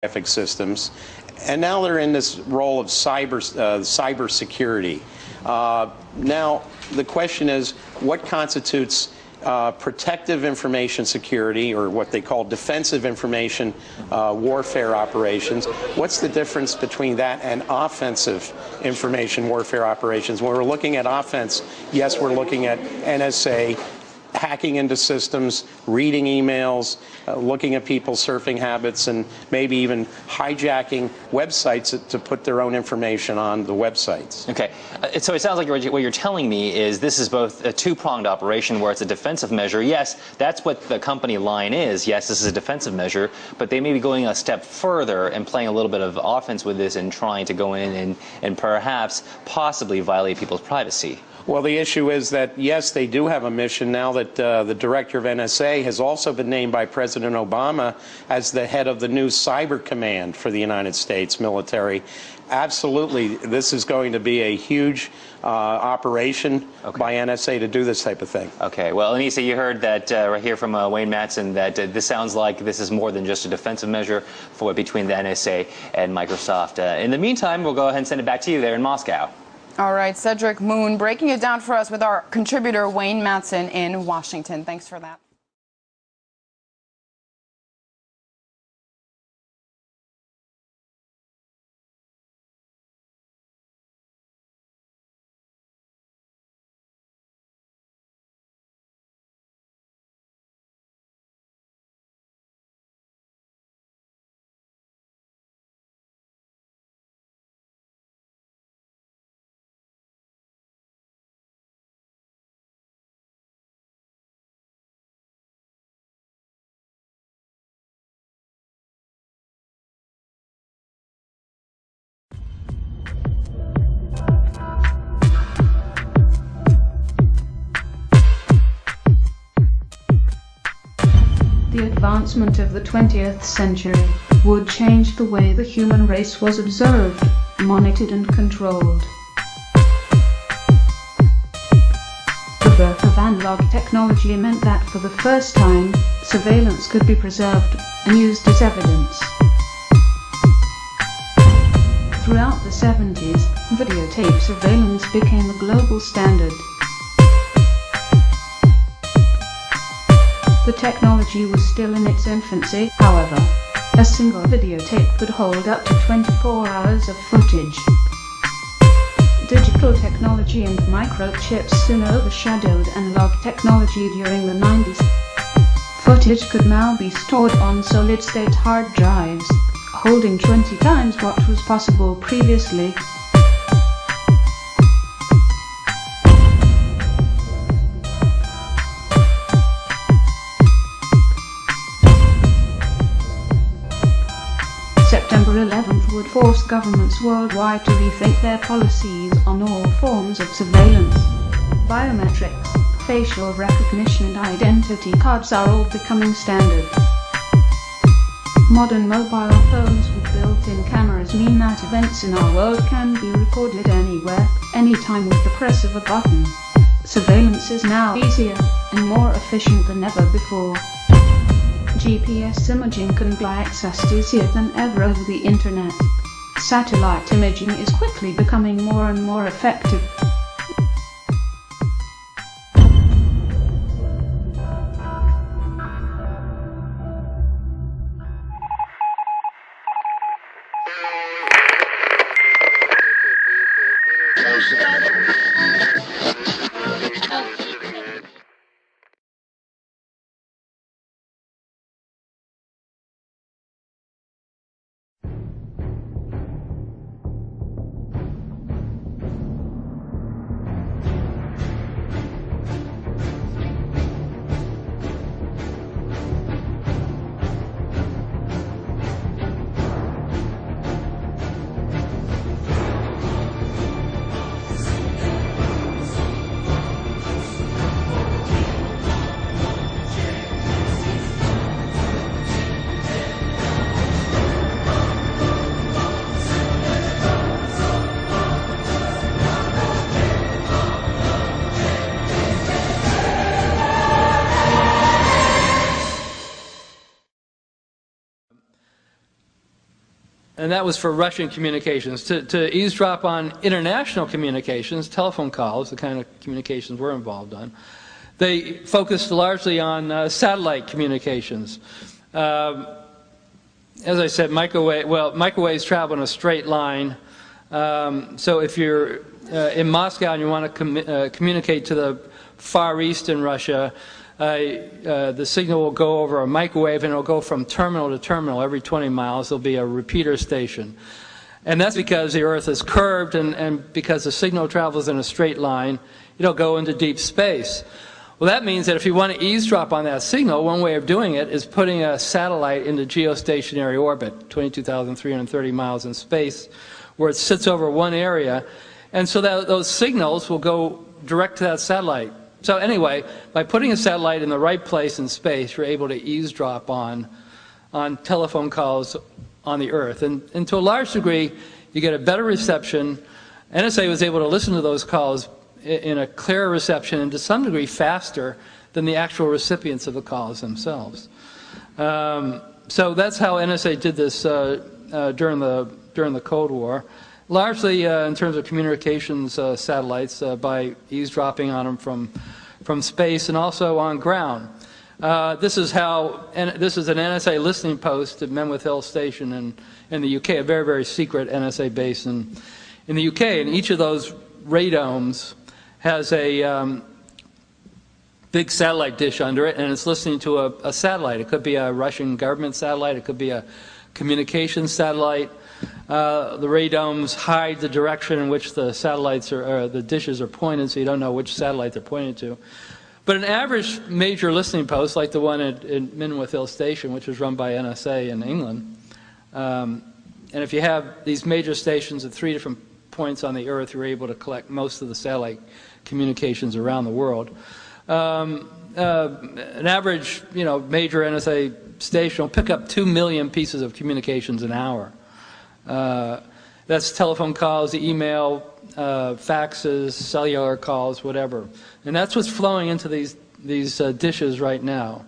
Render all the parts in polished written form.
cryptographic systems, and now they're in this role of cyber security. Now the question is, what constitutes protective information security, or what they call defensive information warfare operations? What's the difference between that and offensive information warfare operations? When we're looking at offense, yes, we're looking at NSA, hacking into systems, reading emails, looking at people's surfing habits, and maybe even hijacking websites to put their own information on the websites. Okay, so it sounds like what you're telling me is this is both a two-pronged operation where it's a defensive measure. Yes, that's what the company line is. Yes, this is a defensive measure, but they may be going a step further and playing a little bit of offense with this and trying to go in and perhaps possibly violate people's privacy. Well, the issue is that, yes, they do have a mission now that the director of NSA has also been named by President Obama as the head of the new Cyber Command for the United States military. Absolutely, this is going to be a huge operation by NSA to do this type of thing. Okay, well, Anissa, you heard that right here from Wayne Madsen that this sounds like this is more than just a defensive measure for between the NSA and Microsoft. In the meantime, we'll go ahead and send it back to you there in Moscow. All right, Cedric Moon breaking it down for us with our contributor Wayne Madsen in Washington. Thanks for that. The advancement of the 20th century would change the way the human race was observed, monitored and controlled. The birth of analog technology meant that for the first time, surveillance could be preserved and used as evidence. Throughout the 70s, videotape surveillance became a global standard. The technology was still in its infancy, however. A single videotape could hold up to 24 hours of footage. Digital technology and microchips soon overshadowed analog technology during the 90s. Footage could now be stored on solid-state hard drives, holding 20 times what was possible previously. September 11th would force governments worldwide to rethink their policies on all forms of surveillance. Biometrics, facial recognition and identity cards are all becoming standard. Modern mobile phones with built-in cameras mean that events in our world can be recorded anywhere, anytime with the press of a button. Surveillance is now easier and more efficient than ever before. GPS imaging can be accessed easier than ever over the internet. Satellite imaging is quickly becoming more and more effective. and that was for Russian communications. To eavesdrop on international communications, telephone calls, the kind of communications we're involved on, they focused largely on satellite communications. As I said, microwaves travel in a straight line. So if you're in Moscow and you want to communicate to the Far East in Russia, the signal will go over a microwave and it'll go from terminal to terminal every 20 miles. There'll be a repeater station. And that's because the Earth is curved and because the signal travels in a straight line, it'll go into deep space. Well, that means that if you want to eavesdrop on that signal, one way of doing it is putting a satellite into geostationary orbit, 22,330 miles in space, where it sits over one area. And so that those signals will go direct to that satellite. So anyway, by putting a satellite in the right place in space, you're able to eavesdrop on telephone calls on the Earth. And to a large degree, you get a better reception. NSA was able to listen to those calls in a clearer reception and to some degree faster than the actual recipients of the calls themselves. So that's how NSA did this during the Cold War, largely in terms of communications satellites by eavesdropping on them from space and also on ground. This is an NSA listening post at Menwith Hill Station in the UK, a very, very secret NSA base in the UK. And each of those radomes has a big satellite dish under it, and it's listening to a satellite. It could be a Russian government satellite. It could be a communications satellite. The radomes hide the direction in which the satellites the dishes are pointed, so you don't know which satellite they're pointed to. But an average major listening post, like the one at Menwith Hill Station, which was run by NSA in England, and if you have these major stations at 3 different points on the Earth, you're able to collect most of the satellite communications around the world. An average, major NSA station will pick up 2 million pieces of communications an hour. That's telephone calls, email, faxes, cellular calls, whatever. And that's what's flowing into these dishes right now.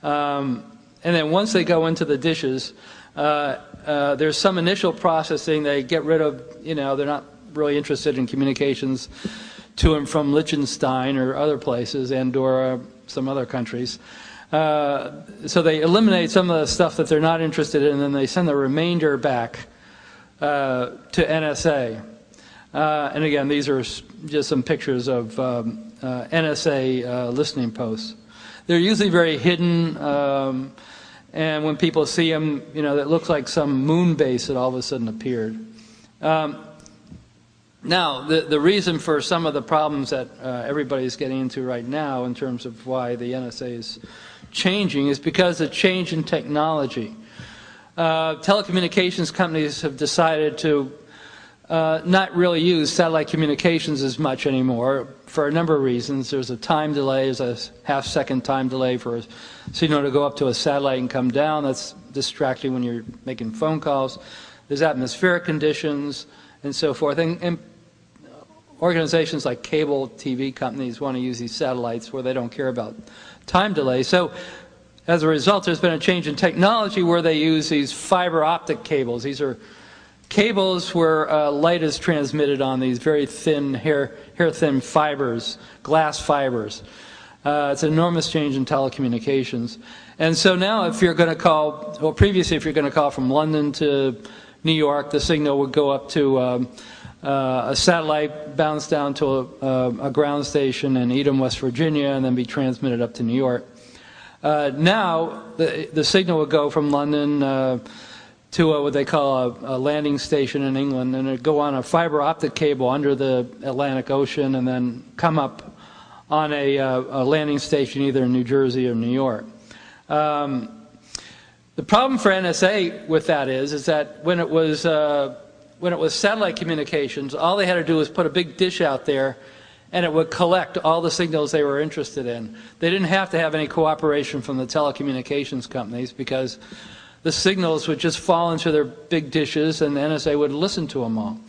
And then once they go into the dishes, there's some initial processing. They get rid of, they're not really interested in communications to and from Liechtenstein or other places, Andorra, some other countries. So they eliminate some of the stuff that they're not interested in, and then they send the remainder back to NSA. And again, these are just some pictures of NSA listening posts. They're usually very hidden, and when people see them, it looks like some moon base that all of a sudden appeared. Now, the reason for some of the problems that everybody's getting into right now in terms of why the NSA is changing is because of change in technology. Telecommunications companies have decided to not really use satellite communications as much anymore for a number of reasons. There's a time delay, there's a half-second time delay for a signal to go up to a satellite and come down. That's distracting when you're making phone calls. There's atmospheric conditions and so forth. And organizations like cable TV companies want to use these satellites where they don't care about time delay. So as a result, there's been a change in technology where they use these fiber optic cables. These are cables where light is transmitted on these very thin, hair-thin fibers, glass fibers. It's an enormous change in telecommunications. And so now if you're going to call, well, previously if you're going to call from London to New York, the signal would go up to a satellite, bounce down to a ground station in Edam, West Virginia, and then be transmitted up to New York. Now the signal would go from London to what they call a landing station in England, and it would go on a fiber optic cable under the Atlantic Ocean and then come up on a landing station either in New Jersey or New York. The problem for NSA with that is that when it was satellite communications, all they had to do was put a big dish out there and it would collect all the signals they were interested in. They didn't have to have any cooperation from the telecommunications companies because the signals would just fall into their big dishes and the NSA would listen to them all.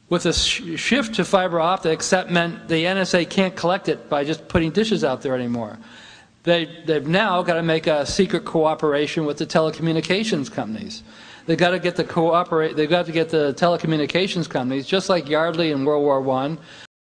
With the shift to fiber optics, that meant the NSA can't collect it by just putting dishes out there anymore. They've now got to make a secret cooperation with the telecommunications companies. They've got to get the cooperate. They've got to get the telecommunications companies, just like Yardley in World War I.